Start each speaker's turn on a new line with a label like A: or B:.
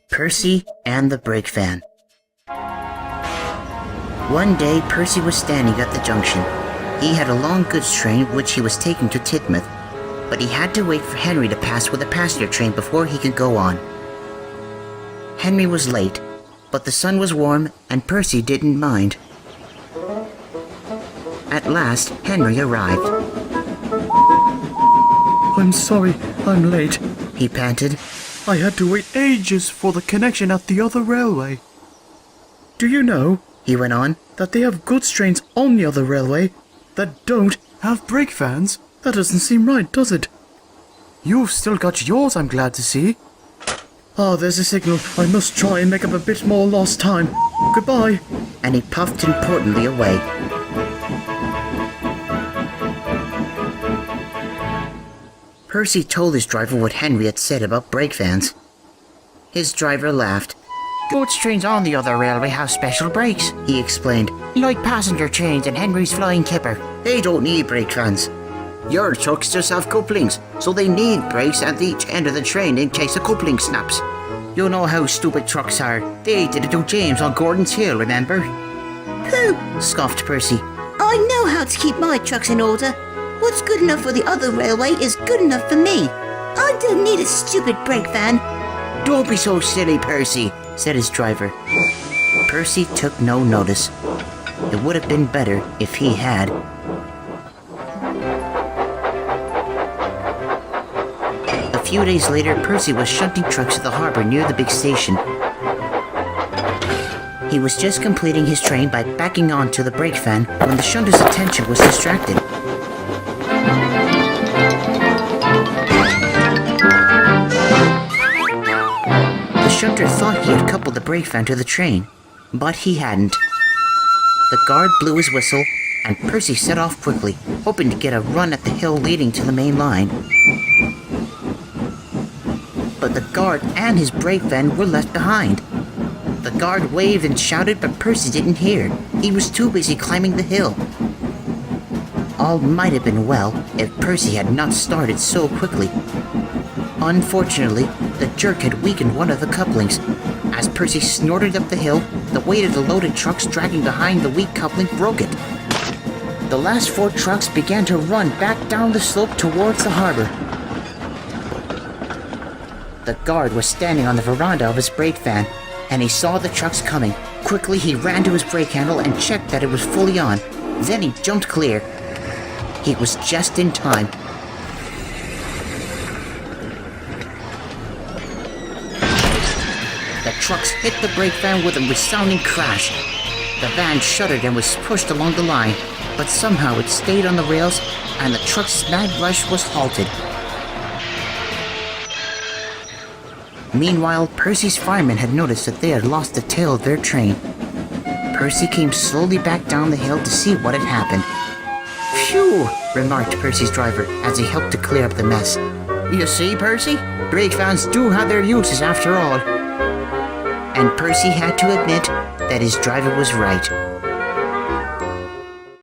A: Percy and the Brake Van. One day, Percy was standing at the junction. He had a long goods train which he was taking to Titmouth, but he had to wait for Henry to pass with a passenger train before he could go on. Henry was late, but the sun was warm and Percy didn't mind. At last, Henry arrived.
B: "I'm sorry, I'm late,"
A: he panted.
B: "I had to wait ages for the connection at the other railway. Do you know,"
A: he went on,
B: "that they have goods trains on the other railway that don't have brake vans? That doesn't seem right, does it? You've still got yours, I'm glad to see. Ah, there's a signal. I must try and make up a bit more lost time. Goodbye."
A: And he puffed importantly away. Percy told his driver what Henry had said about brake vans. His driver laughed. "Goods trains on the other railway have special brakes," he explained, "like passenger trains and Henry's flying kipper. They don't need brake vans. Your trucks just have couplings, so they need brakes at each end of the train in case the coupling snaps. You know how stupid trucks are. They did it to James on Gordon's Hill, remember?"
C: "Pooh!"
A: scoffed Percy.
C: "I know how to keep my trucks in order. What's good enough for the other railway is good enough for me. I don't need a stupid brake van."
A: "Don't be so silly, Percy," said his driver. Percy took no notice. It would have been better if he had. A few days later, Percy was shunting trucks to the harbor near the big station. He was just completing his train by backing onto the brake van when the shunter's attention was distracted. The shunter thought he had coupled the brake van to the train, but he hadn't. The guard blew his whistle, and Percy set off quickly, hoping to get a run at the hill leading to the main line. But the guard and his brake van were left behind. The guard waved and shouted, but Percy didn't hear. He was too busy climbing the hill. All might have been well if Percy had not started so quickly. Unfortunately, the jerk had weakened one of the couplings. As Percy snorted up the hill, the weight of the loaded trucks dragging behind the weak coupling broke it. The last 4 trucks began to run back down the slope towards the harbor. The guard was standing on the veranda of his brake van, and he saw the trucks coming. Quickly, he ran to his brake handle and checked that it was fully on. Then he jumped clear. He was just in time. The trucks hit the brake van with a resounding crash. The van shuddered and was pushed along the line, but somehow it stayed on the rails and the truck's mad rush was halted. Meanwhile, Percy's firemen had noticed that they had lost the tail of their train. Percy came slowly back down the hill to see what had happened. "Phew," remarked Percy's driver as he helped to clear up the mess. "You see, Percy? Brake vans do have their uses after all." And Percy had to admit that his driver was right.